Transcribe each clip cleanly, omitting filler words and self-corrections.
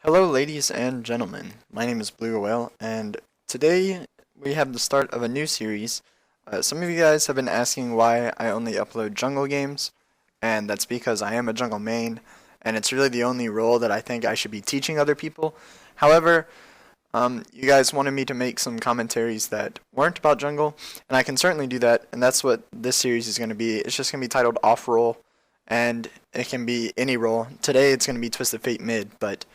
Hello, ladies and gentlemen. My name is Blue Whale, and today we have the start of a new series. Some of you guys have been asking why I only upload jungle games, and that's because I am a jungle main, and it's really the only role that I think I should be teaching other people. However, you guys wanted me to make some commentaries that weren't about jungle, and I can certainly do that, and that's what this series is going to be. It's just going to be titled Off Role, and it can be any role. Today it's going to be Twisted Fate mid, but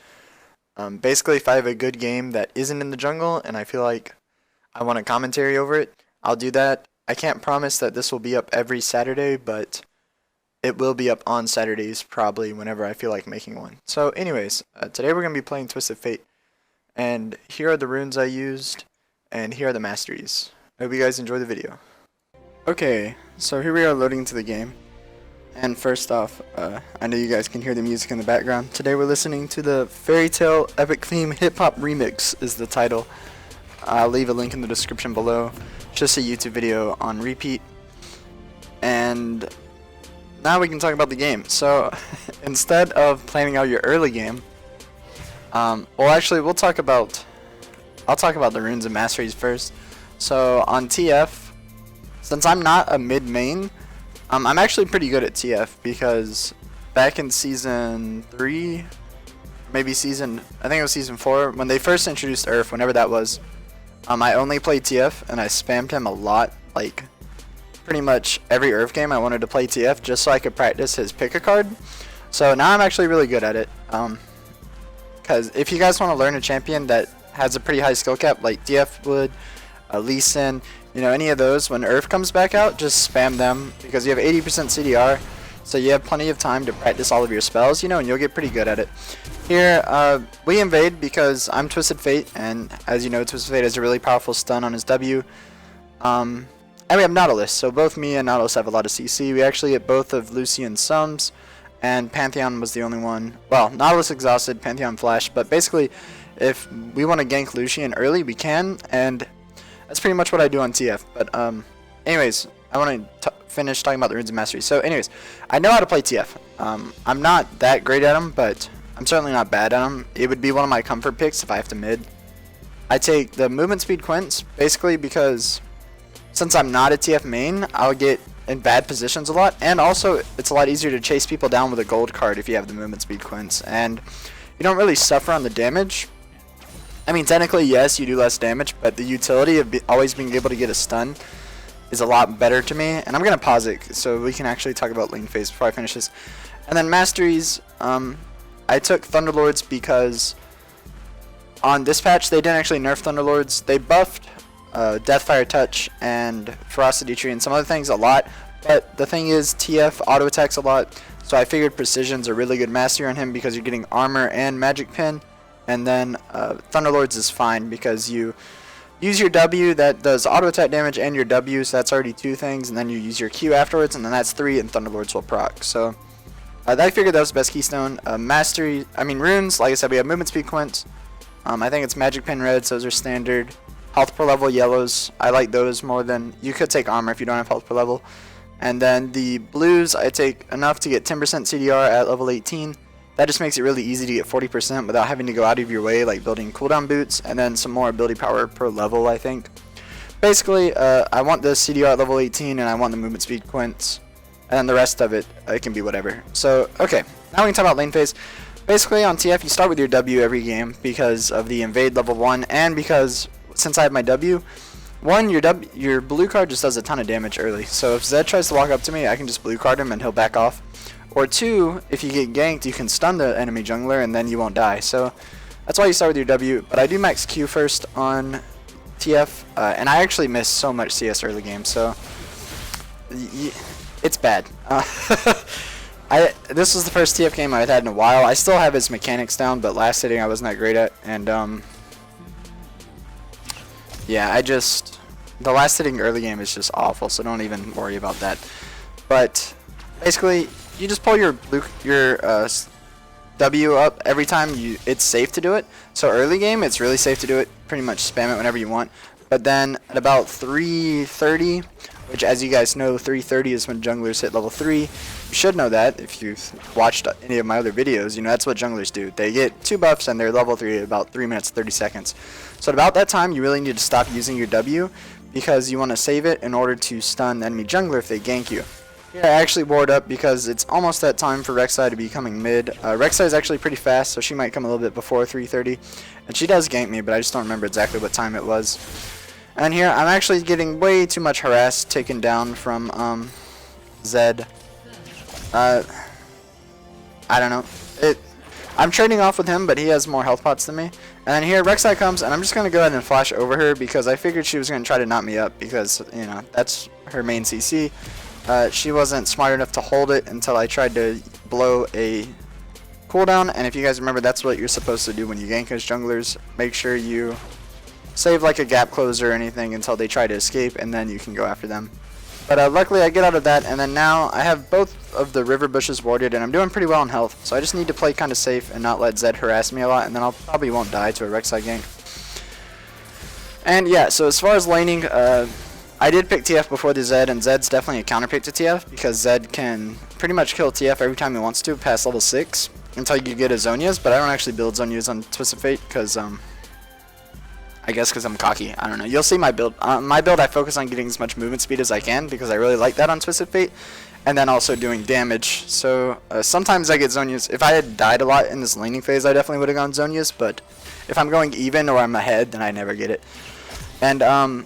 basically, if I have a good game that isn't in the jungle and I feel like I want a commentary over it, I'll do that. I can't promise that this will be up every Saturday, but it will be up on Saturdays probably whenever I feel like making one. So anyways, today we're going to be playing Twisted Fate, and here are the runes I used, and here are the masteries. I hope you guys enjoy the video. Okay, so here we are loading to the game. And first off, I know you guys can hear the music in the background. Today we're listening to the Fairy Tail Epic Theme Hip Hop Remix is the title. I'll leave a link in the description below. Just a YouTube video on repeat. And now we can talk about the game. So instead of planning out your early game, well actually I'll talk about the runes and masteries first. So on TF, since I'm not a mid main, I'm actually pretty good at TF because back in season 3, maybe I think it was season 4, when they first introduced Urf, whenever that was, I only played TF and I spammed him a lot. Like pretty much every Urf game I wanted to play TF just so I could practice his pick a card. So now I'm actually really good at it. Because if you guys want to learn a champion that has a pretty high skill cap like TF would, Lee Sin, you know, any of those, when Urf comes back out, just spam them because you have 80% CDR, so you have plenty of time to practice all of your spells, you know, and you'll get pretty good at it. Here, we invade because I'm Twisted Fate, and as you know, Twisted Fate has a really powerful stun on his W. And we have Nautilus, so both me and Nautilus have a lot of CC. We actually hit both of Lucian's sums, and Pantheon was the only one. Well, Nautilus exhausted, Pantheon flash, but basically, if we want to gank Lucian early, we can, and that's pretty much what I do on TF. But anyways, I want to finish talking about the runes and mastery. So anyways, I know how to play TF. I'm not that great at them, but I'm certainly not bad at them. It would be one of my comfort picks if I have to mid. I take the movement speed quints basically because since I'm not a TF main, I'll get in bad positions a lot, and also it's a lot easier to chase people down with a gold card if you have the movement speed quints, and you don't really suffer on the damage. I mean, technically, yes, you do less damage, but the utility of always being able to get a stun is a lot better to me. And I'm going to pause it so we can actually talk about lane phase before I finish this. And then masteries, I took Thunderlords because on this patch, they didn't actually nerf Thunderlords. They buffed Deathfire Touch and Ferocity Tree and some other things a lot. But the thing is, TF auto attacks a lot, so I figured Precision's a really good mastery on him because you're getting armor and magic pin. And then Thunderlords is fine because you use your W that does auto attack damage and your W, so that's already 2 things, and then you use your Q afterwards, and then that's 3, and Thunderlords will proc. So I figured that was the best keystone. Runes, like I said, we have movement speed quints. I think it's magic pin reds, those are standard. Health per level yellows, I like those more than, you could take armor if you don't have health per level. And then the blues, I take enough to get 10% CDR at level 18. That just makes it really easy to get 40% without having to go out of your way, like building cooldown boots, and then some more ability power per level, I think. Basically, I want the CDR at level 18, and I want the movement speed quints, and then the rest of it, it can be whatever. So, okay, now we can talk about lane phase. Basically, on TF, you start with your W every game because of the invade level 1, and because, since I have my W, your blue card just does a ton of damage early. So if Zed tries to walk up to me, I can just blue card him, and he'll back off. Or 2, if you get ganked, you can stun the enemy jungler and then you won't die. So that's why you start with your W. But I do max Q first on TF, and I actually miss so much CS early game, so it's bad. This was the first TF game I've had in a while. I still have his mechanics down, but last hitting I wasn't that great at, and yeah, the last hitting early game is just awful, so don't even worry about that. But basically, you just pull your W up every time it's safe to do it. So early game, it's really safe to do it. Pretty much spam it whenever you want. But then at about 3:30 which, as you guys know, 330 is when junglers hit level 3. You should know that if you've watched any of my other videos. You know, that's what junglers do. They get 2 buffs and they're level 3 at about 3 minutes 30 seconds. So at about that time, you really need to stop using your W, because you want to save it in order to stun the enemy jungler if they gank you. Here I actually ward up because it's almost that time for Rek'Sai to be coming mid. Rek'Sai is actually pretty fast, so she might come a little bit before 330. And she does gank me, but I just don't remember exactly what time it was. And here I'm actually getting way too much harassed, taken down from Zed. I don't know. I'm trading off with him, but he has more health pots than me. And then here Rek'Sai comes, and I'm just going to go ahead and flash over her because I figured she was going to try to knock me up because, you know, that's her main CC. She wasn't smart enough to hold it until I tried to blow a cooldown. And if you guys remember, that's what you're supposed to do when you gank as junglers. Make sure you save like a gap closer or anything until they try to escape, and then you can go after them. But luckily I get out of that, and then now I have both of the river bushes warded, and I'm doing pretty well in health. So I just need to play kind of safe and not let Zed harass me a lot, and then I'll probably won't die to a Rek'Sai gank. And yeah, so as far as laning, I did pick TF before the Zed, and Zed's definitely a counter pick to TF because Zed can pretty much kill TF every time he wants to past level 6 until you get his Zhonya's, but I don't actually build Zhonya's on Twisted Fate because I guess because I'm cocky. I don't know. You'll see my build. My build, I focus on getting as much movement speed as I can because I really like that on Twisted Fate, and then also doing damage. So sometimes I get Zhonya's. If I had died a lot in this laning phase, I definitely would have gone Zhonya's, but if I'm going even or I'm ahead, then I never get it. And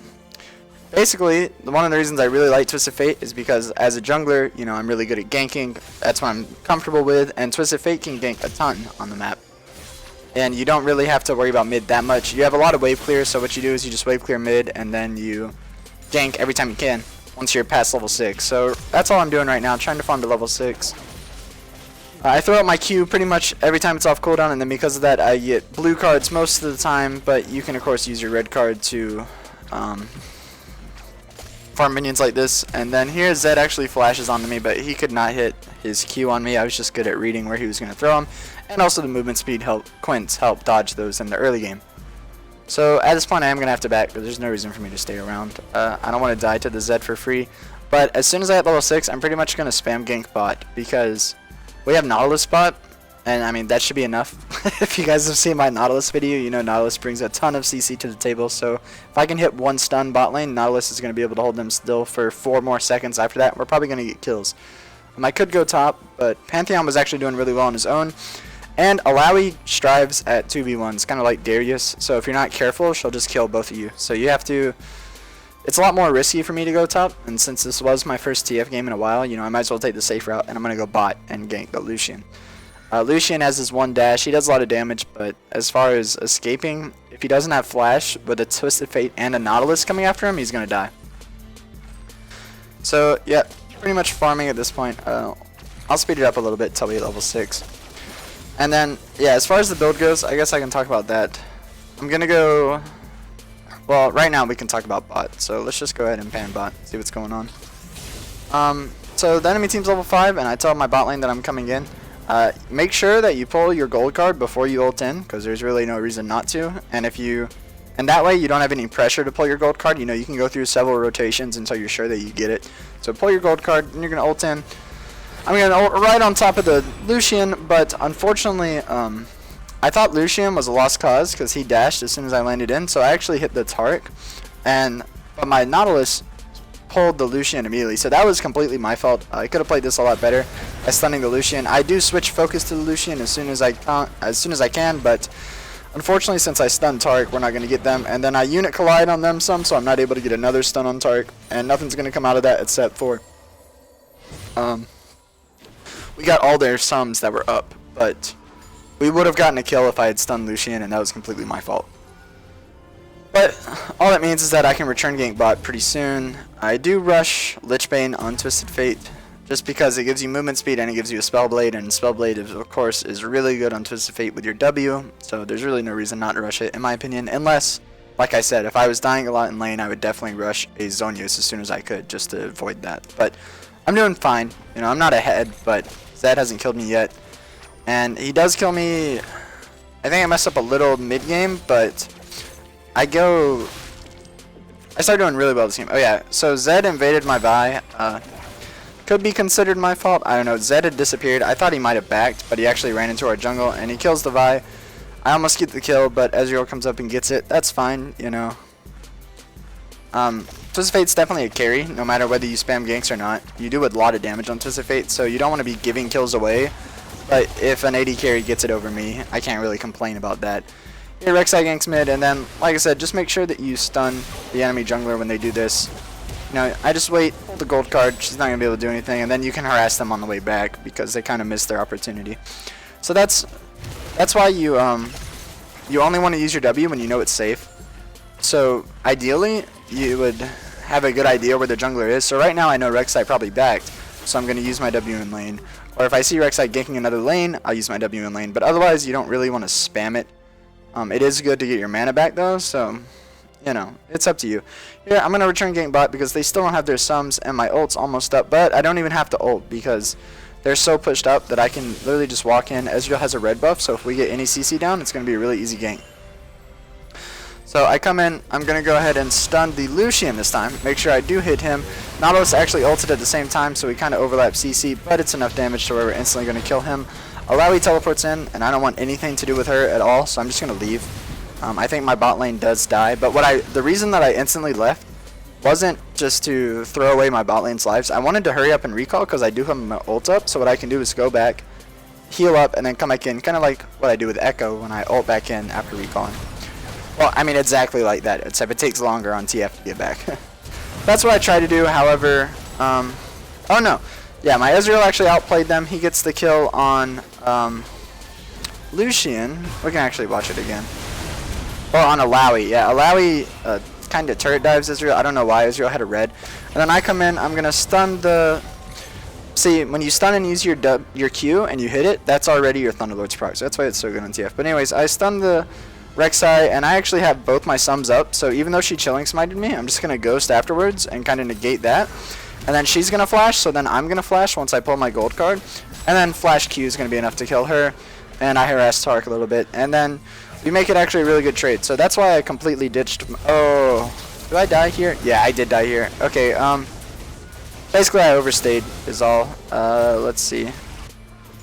basically, one of the reasons I really like Twisted Fate is because as a jungler, you know, I'm really good at ganking. That's what I'm comfortable with, and Twisted Fate can gank a ton on the map. And you don't really have to worry about mid that much. You have a lot of wave clear, so what you do is you just wave clear mid, and then you gank every time you can once you're past level 6. So that's all I'm doing right now, trying to farm to level 6. I throw out my Q pretty much every time it's off cooldown, and then because of that I get blue cards most of the time, but you can of course use your red card to farm minions like this. And then here Zed actually flashes onto me, but he could not hit his Q on me. I was just good at reading where he was going to throw him, and also the movement speed Quints help dodge those in the early game. So at this point I am going to have to back, but there's no reason for me to stay around. I don't want to die to the Zed for free, but as soon as I hit level 6 I'm pretty much going to spam gank bot because we have Nautilus bot, and I mean that should be enough. If you guys have seen my Nautilus video, you know Nautilus brings a ton of CC to the table, so if I can hit one stun bot lane, Nautilus is going to be able to hold them still for 4 more seconds after that. We're probably going to get kills. I could go top, but Pantheon was actually doing really well on his own, and Alawi strives at 2v1s, kind of like Darius, so if you're not careful, she'll just kill both of you. So you have to... It's a lot more risky for me to go top, and since this was my first TF game in a while, you know, I might as well take the safe route, and I'm going to go bot and gank the Lucian. Lucian has his one dash. He does a lot of damage, but as far as escaping, if he doesn't have flash with a Twisted Fate and a Nautilus coming after him, he's going to die. So, yeah, pretty much farming at this point. I'll speed it up a little bit until we hit level 6. And then, yeah, as far as the build goes, I guess I can talk about that. I'm going to go... Well, right now we can talk about bot, so let's just go ahead and pan bot, see what's going on. So the enemy team's level 5, and I tell my bot lane that I'm coming in. Make sure that you pull your gold card before you ult in, because there's really no reason not to. And that way you don't have any pressure to pull your gold card. You know, you can go through several rotations until you're sure that you get it. So pull your gold card, and you're going to ult in. I'm going to ult right on top of the Lucian, but unfortunately, I thought Lucian was a lost cause because he dashed as soon as I landed in, so I actually hit the Taric, but my Nautilus pulled the Lucian immediately, so that was completely my fault. I could have played this a lot better by stunning the Lucian. I do switch focus to the Lucian as soon as I can, but unfortunately since I stunned Taric, we're not going to get them, and then I unit collide on them some, so I'm not able to get another stun on Taric, and nothing's going to come out of that except for we got all their sums that were up, but we would have gotten a kill if I had stunned Lucian, and that was completely my fault. But all that means is that I can return gank bot pretty soon. I do rush Lichbane on Twisted Fate just because it gives you movement speed and it gives you a Spellblade, and Spellblade of course is really good on Twisted Fate with your W, so there's really no reason not to rush it in my opinion, unless, like I said, if I was dying a lot in lane I would definitely rush a Zhonya's as soon as I could just to avoid that. But I'm doing fine, you know, I'm not ahead, but Zed hasn't killed me yet. And he does kill me. I think I messed up a little mid-game, but I go I started doing really well this game. Oh yeah, so Zed invaded my Vi. Could be considered my fault. I don't know. Zed had disappeared. I thought he might have backed, but he actually ran into our jungle and he kills the Vi. I almost get the kill, but Ezreal comes up and gets it. That's fine, you know. Twisted Fate's definitely a carry, no matter whether you spam ganks or not. You do a lot of damage on Twisted Fate, so you don't want to be giving kills away. But if an AD carry gets it over me, I can't really complain about that. Here, Rek'Sai ganks mid, and then, like I said, just make sure that you stun the enemy jungler when they do this. You know, I just wait, pull the gold card, she's not going to be able to do anything, and then you can harass them on the way back because they kind of missed their opportunity. So that's why you only want to use your W when you know it's safe. So ideally, you would have a good idea where the jungler is. So right now I know Rek'Sai probably backed, so I'm going to use my W in lane. Or if I see Rek'Sai ganking another lane, I'll use my W in lane. But otherwise, you don't really want to spam it. It is good to get your mana back though, so you know, it's up to you. Here, I'm going to return gank bot because they still don't have their sums and my ult's almost up, but I don't even have to ult because they're so pushed up that I can literally just walk in. Ezreal has a red buff, so if we get any CC down, it's going to be a really easy gank. So I come in, I'm going to go ahead and stun the Lucian this time, make sure I do hit him. Nautilus actually ulted at the same time, so we kind of overlap CC, but it's enough damage to where we're instantly going to kill him. Alawi teleports in, and I don't want anything to do with her at all, so I'm just going to leave. I think my bot lane does die, but the reason that I instantly left wasn't just to throw away my bot lane's lives. I wanted to hurry up and recall because I do have my ult up, so what I can do is go back, heal up, and then come back in, kind of like what I do with Echo when I ult back in after recalling. Well, I mean, exactly like that, except it takes longer on TF to get back. That's what I try to do, however, oh no. Yeah, my Ezreal actually outplayed them. He gets the kill on Lucian. We can actually watch it again. Oh, on Alawi. Yeah, Alawi kind of turret dives Ezreal. I don't know why Ezreal had a red. And then I come in. I'm going to stun the... See, when you stun and use your Q and you hit it, that's already your Thunderlord's proc. So that's why it's so good on TF. But anyways, I stun the Rek'Sai, and I actually have both my sums up. So even though she chilling smited me, I'm just going to ghost afterwards and kind of negate that. And then she's going to flash, so then I'm going to flash once I pull my gold card. And then flash Q is going to be enough to kill her. And I harass Tark a little bit. And then we make it actually a really good trade. So that's why I completely ditched... Oh, did I die here? Yeah, I did die here. Okay, basically I overstayed is all. Let's see.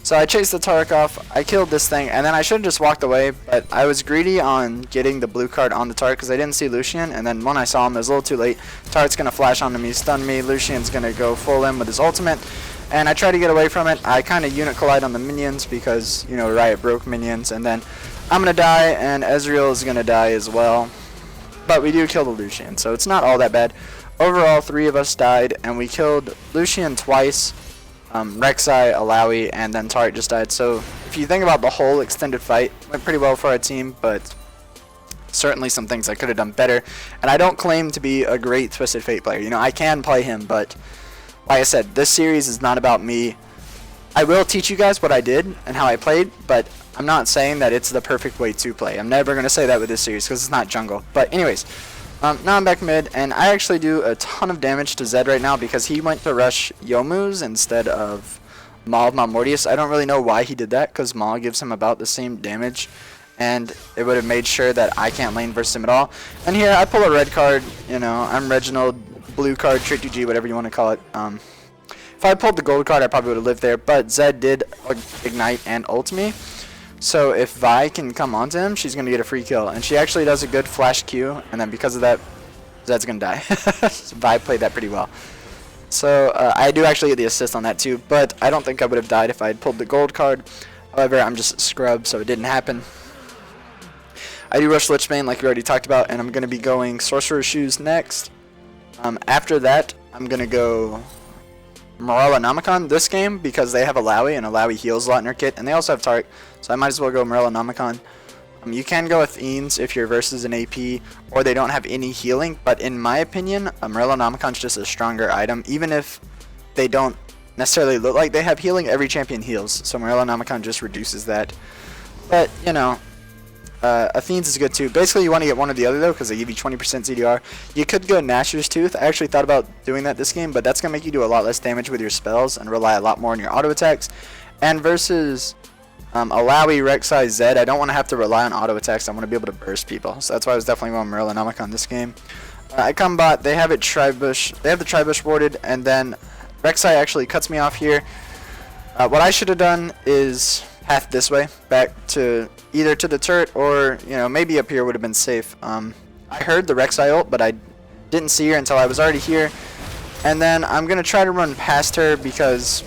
So I chased the Tark off, I killed this thing, and then I should have just walked away, but I was greedy on getting the blue card on the Tark because I didn't see Lucian, and then when I saw him, it was a little too late. Tark's going to flash onto me, stun me, Lucian's going to go full in with his ultimate, and I try to get away from it. I kind of unit collide on the minions because, you know, Riot broke minions, and then I'm going to die, and Ezreal is going to die as well. But we do kill the Lucian, so it's not all that bad. Overall, 3 of us died, and we killed Lucian twice, Rek'Sai, Alawi, and then Tart just died. So if you think about the whole extended fight, it went pretty well for our team, but certainly some things I could have done better. And I don't claim to be a great Twisted Fate player. You know, I can play him, but like I said, this series is not about me. I will teach you guys what I did and how I played, but I'm not saying that it's the perfect way to play. I'm never going to say that with this series because it's not jungle. But anyways, now I'm back mid, and I actually do a ton of damage to Zed right now because he went to rush Youmuu's instead of Maul of Malmortius. I don't really know why he did that because Maul gives him about the same damage, and it would have made sure that I can't lane versus him at all. And here I pull a red card, you know, I'm Reginald, blue card, Trick2G, whatever you want to call it. If I pulled the gold card, I probably would have lived there, but Zed did ignite and ult me. So if Vi can come onto him, she's going to get a free kill. And she actually does a good flash Q, and then because of that, Zed's going to die. So Vi played that pretty well. So I do actually get the assist on that too, but I don't think I would have died if I had pulled the gold card. However, I'm just a scrub, so it didn't happen. I do rush Lichbane like we already talked about, and I'm going to be going Sorcerer's Shoes next. After that, I'm going to go Morellonomicon this game because they have Alawi, and Alawi heals a lot in her kit, and they also have Tark, so I might as well go Morellonomicon. You can go with Fiends if you're versus an AP, or they don't have any healing, but in my opinion, Morellonomicon is just a stronger item. Even if they don't necessarily look like they have healing, every champion heals, so Morellonomicon just reduces that. But, you know, Fiends is good too. Basically, you want to get one or the other though, because they give you 20% ZDR. You could go Gnasher's Tooth. I actually thought about doing that this game, but that's going to make you do a lot less damage with your spells and rely a lot more on your auto attacks. And versus Alawi, Rek'Sai, Zed, I don't want to have to rely on auto attacks. I want to be able to burst people. So that's why I was definitely going Morellonomicon this game. I come bot, they have it Tribush, they have the Tribush warded, and then Rek'Sai actually cuts me off here. What I should have done is path this way, back to either to the turret or, you know, maybe up here would have been safe. I heard the Rek'Sai ult, but I didn't see her until I was already here. And then I'm going to try to run past her because,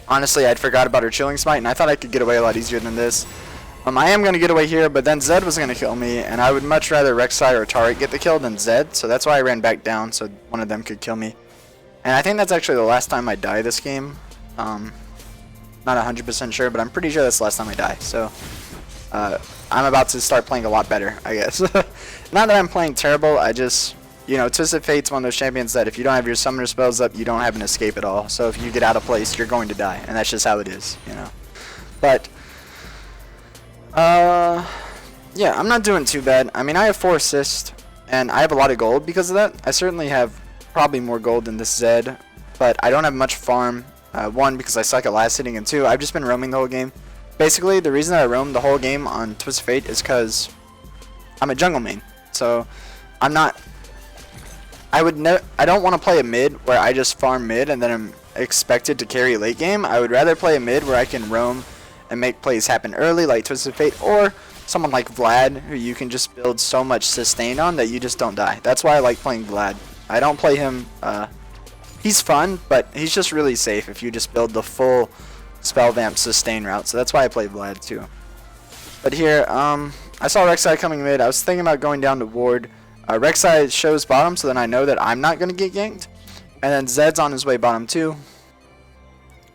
honestly, I'd forgot about her Chilling Smite, and I thought I could get away a lot easier than this. I am going to get away here, but then Zed was going to kill me, and I would much rather Rek'Sai or Taric get the kill than Zed, so that's why I ran back down so one of them could kill me. And I think that's actually the last time I die this game. Not 100% sure, but I'm pretty sure that's the last time I die, so I'm about to start playing a lot better, I guess. Not that I'm playing terrible, I just, you know, Twisted Fate's one of those champions that if you don't have your summoner spells up, you don't have an escape at all, so if you get out of place, you're going to die, and that's just how it is, you know. But yeah, I'm not doing too bad. I mean, I have 4 assists, and I have a lot of gold because of that. I certainly have probably more gold than this Zed, but I don't have much farm. 1, because I suck at last hitting, and 2, I've just been roaming the whole game. Basically, the reason I roamed the whole game on Twisted Fate is because I'm a jungle main. So, I'm not... I don't want to play a mid where I just farm mid and then I'm expected to carry late game. I would rather play a mid where I can roam and make plays happen early like Twisted Fate, or someone like Vlad who you can just build so much sustain on that you just don't die. That's why I like playing Vlad. I don't play him, he's fun, but he's just really safe if you just build the full spell vamp sustain route, so that's why I play Vlad too. But here, I saw Rek'Sai coming mid. I was thinking about going down to ward. Rek'Sai shows bottom, so then I know that I'm not going to get ganked. And then Zed's on his way bottom too.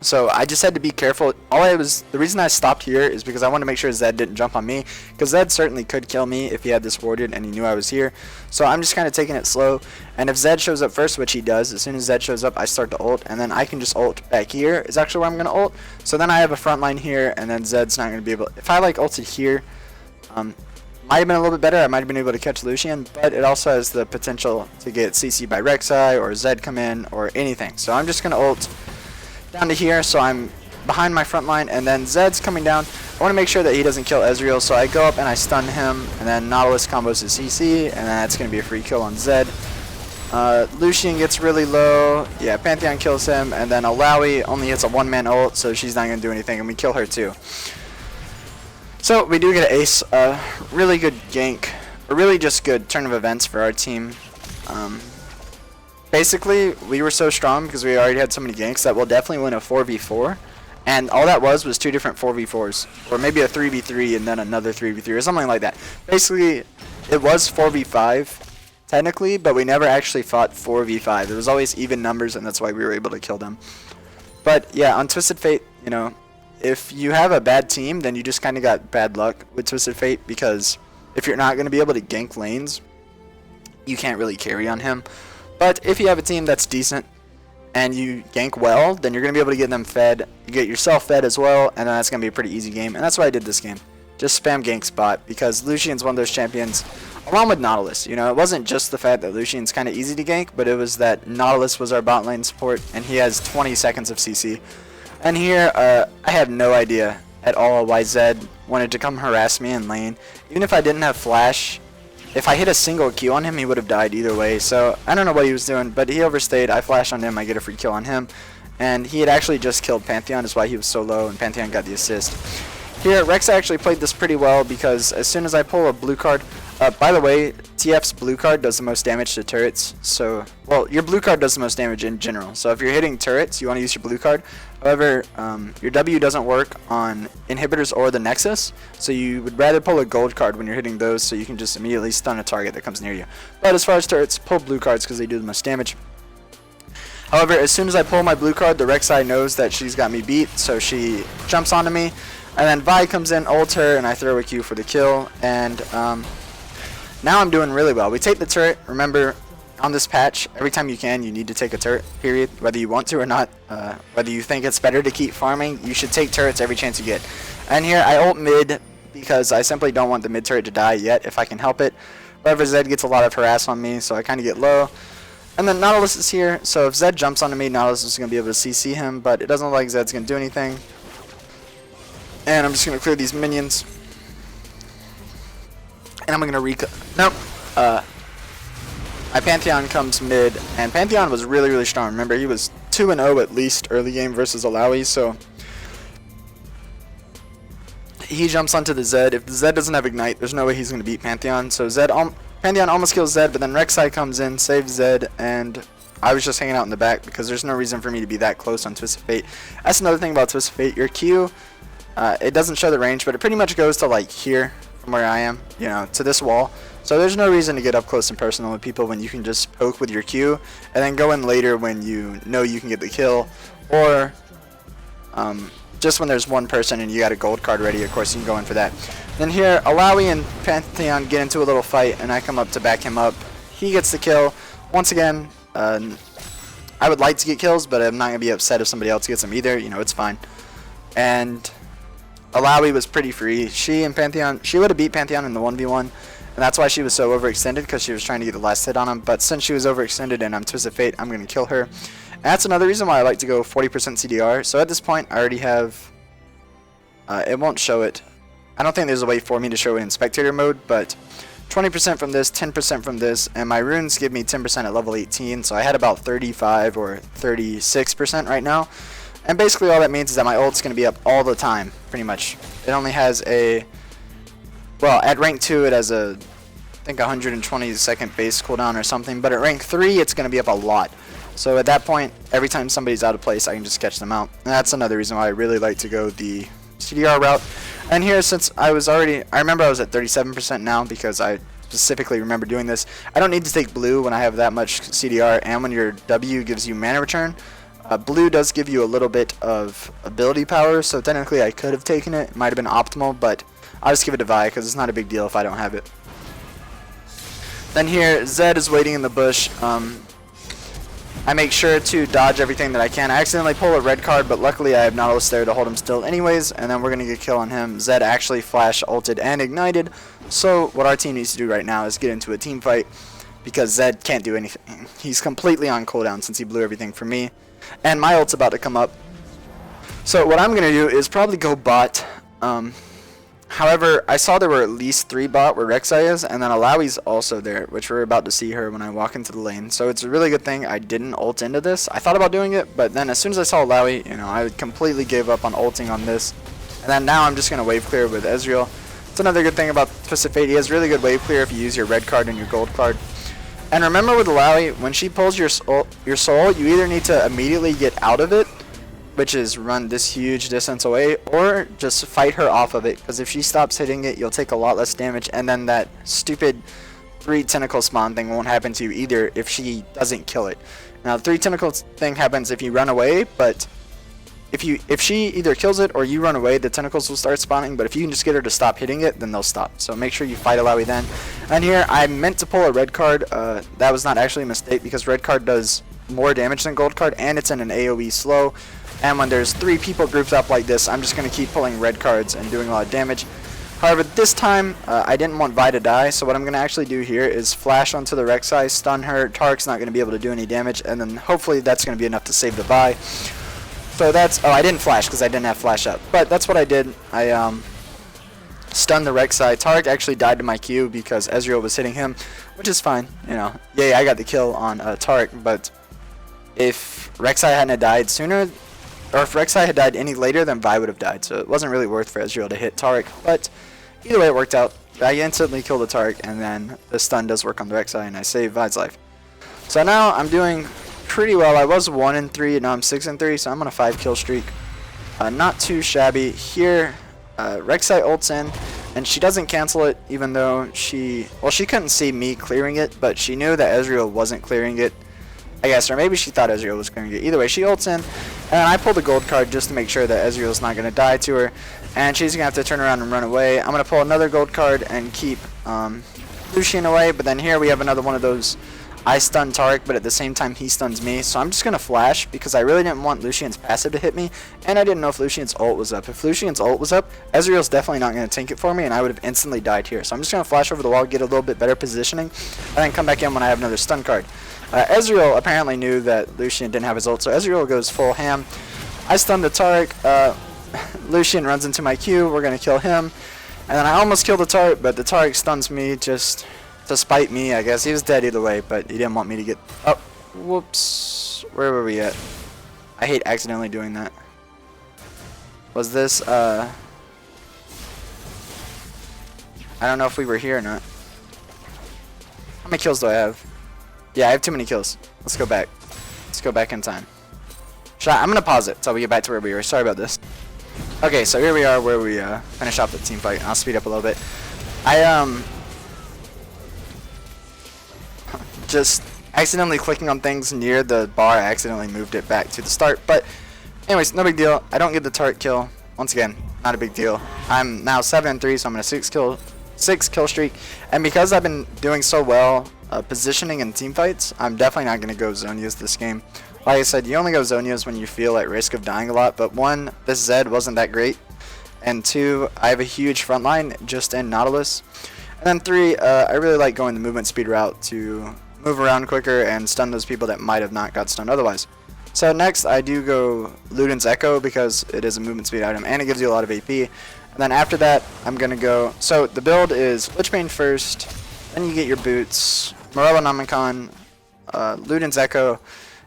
So I just had to be careful. The reason I stopped here is because I wanted to make sure Zed didn't jump on me, because Zed certainly could kill me if he had this warded and he knew I was here. So I'm just kind of taking it slow. And if Zed shows up first, which he does, as soon as Zed shows up, I start to ult, and then I can just ult back here is actually where I'm going to ult. So then I have a front line here, and then Zed's not going to be able... If I like ulted here, might have been a little bit better. I might have been able to catch Lucian, but it also has the potential to get CC by Rek'Sai or Zed come in or anything. So I'm just going to ult down to here, so I'm behind my front line, and then Zed's coming down. I want to make sure that he doesn't kill Ezreal, so I go up and I stun him, and then Nautilus combos his CC, and then that's going to be a free kill on Zed. Lucian gets really low. Yeah, Pantheon kills him, and then Alawi only hits a one-man ult, so she's not going to do anything, and we kill her too. So we do get an ace. Really good gank, a really just good turn of events for our team. Basically, we were so strong because we already had so many ganks that we'll definitely win a 4v4. And all that was 2 different 4v4s. Or maybe a 3v3 and then another 3v3 or something like that. Basically, it was 4v5 technically, but we never actually fought 4v5. It was always even numbers, and that's why we were able to kill them. But yeah, on Twisted Fate, you know, if you have a bad team, then you just kind of got bad luck with Twisted Fate, because if you're not going to be able to gank lanes, you can't really carry on him. But if you have a team that's decent and you gank well, then you're going to be able to get them fed. You get yourself fed as well, and then that's going to be a pretty easy game. And that's what I did this game. Just spam gank spot, because Lucian's one of those champions, along with Nautilus. You know, it wasn't just the fact that Lucian's kind of easy to gank, but it was that Nautilus was our bot lane support, and he has 20 seconds of CC. And here, I have no idea at all why Zed wanted to come harass me in lane. Even if I didn't have flash, if I hit a single Q on him, he would have died either way. So I don't know what he was doing, but he overstayed. I flashed on him, I get a free kill on him. And he had actually just killed Pantheon, that's why he was so low, and Pantheon got the assist. Here, Rex actually played this pretty well, because as soon as I pull a blue card, by the way, TF's blue card does the most damage to turrets. So, well, your blue card does the most damage in general. So if you're hitting turrets, you want to use your blue card. However, your W doesn't work on inhibitors or the Nexus, so you would rather pull a gold card when you're hitting those, so you can just immediately stun a target that comes near you. But as far as turrets, pull blue cards because they do the most damage. However, as soon as I pull my blue card, the Rek'Sai knows that she's got me beat, so she jumps onto me. And then Vi comes in, ults her, and I throw a Q for the kill. And now I'm doing really well. We take the turret. Remember, on this patch, every time you can, you need to take a turret, period. Whether you want to or not, whether you think it's better to keep farming, you should take turrets every chance you get. And here, I ult mid because I simply don't want the mid turret to die yet if I can help it. However, Zed gets a lot of harass on me, so I kind of get low. And then Nautilus is here, so if Zed jumps onto me, Nautilus is going to be able to CC him, but it doesn't look like Zed's going to do anything. And I'm just going to clear these minions. And I'm going to nope. my Pantheon comes mid, and Pantheon was really, really strong. Remember, he was 2-0 at least early game versus Alawi, so he jumps onto the Zed. If the Zed doesn't have Ignite, there's no way he's going to beat Pantheon. So Pantheon almost kills Zed, but then Rek'Sai comes in, saves Zed, and I was just hanging out in the back because there's no reason for me to be that close on Twisted Fate. That's another thing about Twisted Fate. Your Q, it doesn't show the range, but it pretty much goes to like here from where I am, you know, to this wall. So there's no reason to get up close and personal with people when you can just poke with your Q and then go in later when you know you can get the kill, or just when there's one person and you got a gold card ready, of course you can go in for that. Then here, Alawi and Pantheon get into a little fight, and I come up to back him up. He gets the kill. Once again, I would like to get kills, but I'm not going to be upset if somebody else gets them either. You know, it's fine. And Alawi was pretty free. She would have beat Pantheon in the 1v1, and that's why she was so overextended, because she was trying to get the last hit on him. But since she was overextended and I'm Twisted Fate, I'm going to kill her. And that's another reason why I like to go 40% CDR. So at this point, I already have... it won't show it. I don't think there's a way for me to show it in spectator mode, but 20% from this, 10% from this, and my runes give me 10% at level 18, so I had about 35 or 36% right now. And basically all that means is that my ult's going to be up all the time, pretty much. It only has a... Well, at rank 2 it has a... I think 120 second base cooldown or something, but at rank 3 it's going to be up a lot. So at that point, every time somebody's out of place, I can just catch them out. And that's another reason why I really like to go the CDR route. And here, since I remember I was at 37% now because I specifically remember doing this. I don't need to take blue when I have that much CDR, and when your W gives you mana return. Blue does give you a little bit of ability power, so technically I could have taken it. It might have been optimal, but I'll just give it to Vi because it's not a big deal if I don't have it. Then here, Zed is waiting in the bush. I make sure to dodge everything that I can. I accidentally pull a red card, but luckily I have Nautilus there to hold him still anyways, and then we're going to get a kill on him. Zed actually flash ulted and ignited, so what our team needs to do right now is get into a team fight, because Zed can't do anything. He's completely on cooldown since he blew everything for me, and my ult's about to come up. So what I'm going to do is probably go bot. However, I saw there were at least 3 bot where Rek'Sai is, and then Alawi's also there, which we're about to see her when I walk into the lane. So it's a really good thing I didn't ult into this. I thought about doing it, but then as soon as I saw Alawi, you know, I completely gave up on ulting on this. And then now I'm just going to wave clear with Ezreal. It's another good thing about Twisted Fate. He has really good wave clear if you use your red card and your gold card. And remember with Alawi, when she pulls your soul, you either need to immediately get out of it, which is run this huge distance away, or just fight her off of it, because if she stops hitting it, you'll take a lot less damage, and then that stupid 3 tentacle spawn thing won't happen to you either if she doesn't kill it. Now, the 3 tentacles thing happens if you run away, but if she either kills it or you run away, the tentacles will start spawning, but if you can just get her to stop hitting it, then they'll stop. So make sure you fight Alawi then. And here, I meant to pull a red card. That was not actually a mistake, because red card does more damage than gold card, and it's in an AoE slow. And when there's 3 people grouped up like this, I'm just going to keep pulling red cards and doing a lot of damage. However, this time, I didn't want Vi to die, so what I'm going to actually do here is flash onto the Rek'Sai, stun her. Tark's not going to be able to do any damage, and then hopefully that's going to be enough to save the Vi. So that's... Oh, I didn't flash because I didn't have flash up. But that's what I did. I stunned the Rek'Sai. Tark actually died to my Q because Ezreal was hitting him, which is fine. You know, yay, I got the kill on Tark, but if Rek'Sai hadn't died sooner... Or if Rek'Sai had died any later, then Vi would have died, so it wasn't really worth for Ezreal to hit Taric. But either way, it worked out. I instantly killed the Taric, and then the stun does work on the Rek'Sai, and I saved Vi's life. So now I'm doing pretty well. I was 1-3, and now I'm 6-3, so I'm on a 5-kill streak. Not too shabby. Here, Rek'Sai ults in, and she doesn't cancel it, even though she couldn't see me clearing it, but she knew that Ezreal wasn't clearing it, I guess, or maybe she thought Ezreal was clearing it. Either way, she ults in, and I pulled a gold card just to make sure that Ezreal's not going to die to her, and she's going to have to turn around and run away. I'm going to pull another gold card and keep Lucian away, but then here we have another one of those I stun Taric, but at the same time he stuns me, so I'm just going to flash because I really didn't want Lucian's passive to hit me, and I didn't know if Lucian's ult was up. If Lucian's ult was up, Ezreal's definitely not going to tank it for me, and I would have instantly died here. So I'm just going to flash over the wall, get a little bit better positioning, and then come back in when I have another stun card. Ezreal apparently knew that Lucian didn't have his ult, so Ezreal goes full ham. I stun the Taric, Lucian runs into my Q, we're going to kill him, and then I almost kill the Taric, but the Taric stuns me just to spite me, I guess. He was dead either way, but he didn't want me to get... Oh, whoops. Where were we at? I hate accidentally doing that. Was this, I don't know if we were here or not. How many kills do I have? Yeah, I have too many kills. Let's go back. Let's go back in time. I'm gonna pause it until we get back to where we were. Sorry about this. Okay, so here we are where we finish off the team fight. I'll speed up a little bit. I just accidentally clicking on things near the bar. I accidentally moved it back to the start. But anyways, no big deal. I don't get the turret kill. Once again, not a big deal. I'm now 7-3, so I'm on a 6 kill streak. And because I've been doing so well positioning in team fights, I'm definitely not going to go Zhonya's this game. Like I said, you only go Zhonya's when you feel at risk of dying a lot. But one, this Zed wasn't that great. And two, I have a huge front line just in Nautilus. And then three, I really like going the movement speed route to move around quicker and stun those people that might have not got stunned otherwise. So next, I do go Luden's Echo because it is a movement speed item and it gives you a lot of AP. And then after that, I'm going to go... So the build is Lichbane first, then you get your boots, Morellonomicon, Luden's Echo,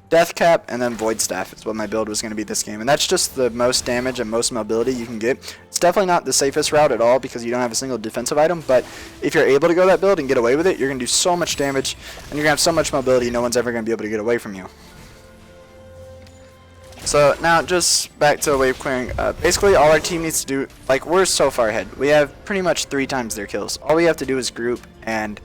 Death Cap, and then Void Staff is what my build was going to be this game. And that's just the most damage and most mobility you can get. It's definitely not the safest route at all because you don't have a single defensive item, but if you're able to go that build and get away with it, you're going to do so much damage, and you're going to have so much mobility, no one's ever going to be able to get away from you. So now just back to wave clearing. Basically all our team needs to do, like, we're so far ahead. We have pretty much 3 times their kills. All we have to do is group and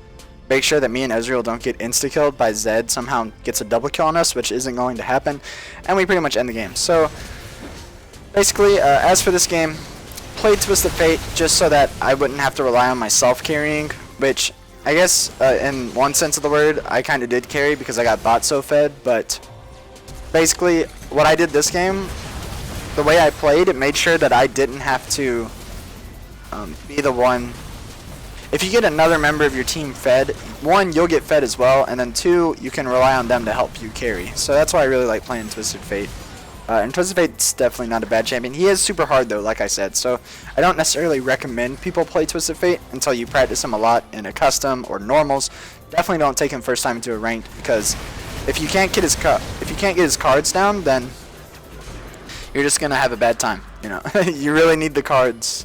make sure that me and Ezreal don't get insta-killed by Zed somehow gets a double kill on us, which isn't going to happen, and we pretty much end the game. So basically, as for this game, played Twisted Fate just so that I wouldn't have to rely on myself carrying, which I guess in one sense of the word, I kind of did carry because I got bot so fed, but basically what I did this game, the way I played, it made sure that I didn't have to be the one. If you get another member of your team fed, one, you'll get fed as well, and then two, you can rely on them to help you carry. So that's why I really like playing Twisted Fate. And Twisted Fate's definitely not a bad champion. He is super hard though, like I said, so I don't necessarily recommend people play Twisted Fate until you practice him a lot in a custom or normals. Definitely don't take him first time into a ranked, because if you can't get his cards down, then you're just gonna have a bad time. You know, you really need the cards.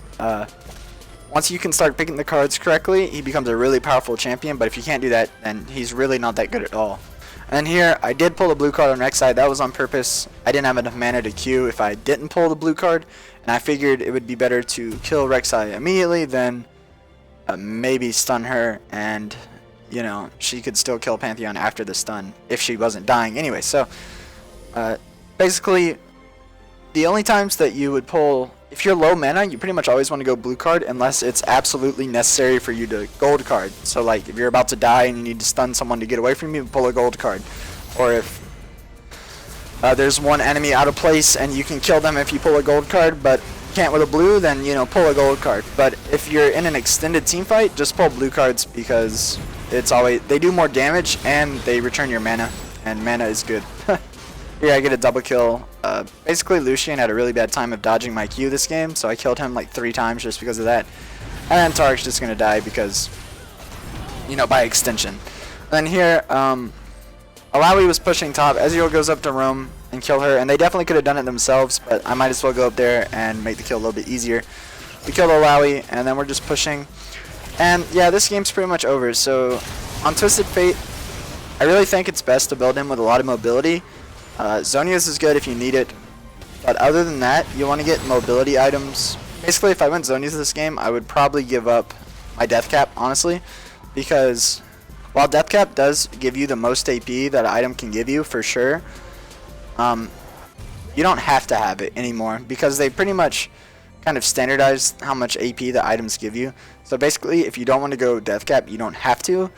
Once you can start picking the cards correctly, he becomes a really powerful champion, but if you can't do that, then he's really not that good at all. And here, I did pull the blue card on Rek'Sai. That was on purpose. I didn't have enough mana to queue if I didn't pull the blue card, and I figured it would be better to kill Rek'Sai immediately than maybe stun her, and, you know, she could still kill Pantheon after the stun if she wasn't dying anyway. So, basically, the only times that you would pull... If you're low mana, you pretty much always want to go blue card unless it's absolutely necessary for you to gold card. So like if you're about to die and you need to stun someone to get away from you, pull a gold card. Or if there's one enemy out of place and you can kill them if you pull a gold card, but can't with a blue, then, you know, pull a gold card. But if you're in an extended team fight, just pull blue cards because it's always, they do more damage and they return your mana, and mana is good. Here I get a double kill. Basically Lucian had a really bad time of dodging my Q this game, so I killed him like 3 times just because of that. And then Tark's just gonna die because, you know, by extension. Then here, Alawi was pushing top. Ezreal goes up to roam and kill her, and they definitely could have done it themselves, but I might as well go up there and make the kill a little bit easier. We kill Alawi, and then we're just pushing. And yeah, this game's pretty much over. So on Twisted Fate, I really think it's best to build him with a lot of mobility. Zhonya's is good if you need it, but other than that, you want to get mobility items. Basically, if I went Zhonya's this game, I would probably give up my Death Cap, honestly, because while Death Cap does give you the most AP that an item can give you, for sure, you don't have to have it anymore, because they pretty much kind of standardized how much AP the items give you. So basically, if you don't want to go Death Cap, you don't have to,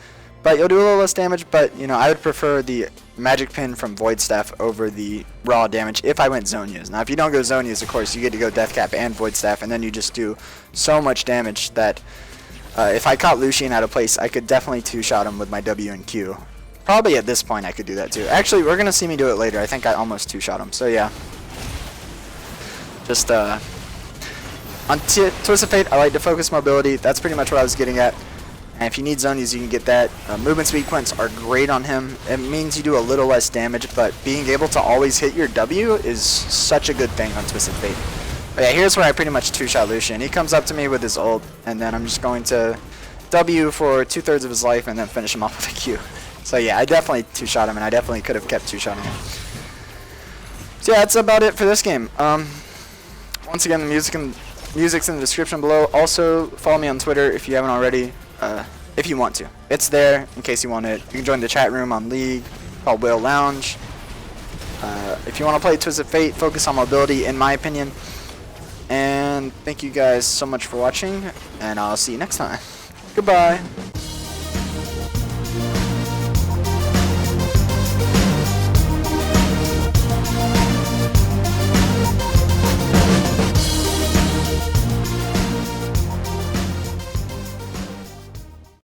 but you'll do a little less damage. But, you know, I would prefer the Magic Pin from Void Staff over the raw damage if I went Zhonya's. Now, if you don't go Zhonya's, of course, you get to go Death Cap and Void Staff, and then you just do so much damage that if I caught Lucian out of place, I could definitely two-shot him with my W and Q. Probably at this point I could do that too. Actually, we're going to see me do it later. I think I almost two-shot him. So, yeah. Just, on Twisted Fate, I like to focus mobility. That's pretty much what I was getting at. And if you need zonies, you can get that. Movement speed quints are great on him. It means you do a little less damage, but being able to always hit your W is such a good thing on Twisted Fate. But yeah, here's where I pretty much two-shot Lucian. He comes up to me with his ult, and then I'm just going to W for 2/3 of his life and then finish him off with a Q. So yeah, I definitely two-shot him, and I definitely could have kept two-shotting him. So yeah, that's about it for this game. Once again, the music's in the description below. Also, follow me on Twitter if you haven't already, if you want to. It's there in case you want it. You can join the chat room on League called Whale Lounge. If you want to play Twisted Fate, focus on mobility, in my opinion. And thank you guys so much for watching, and I'll see you next time. Goodbye.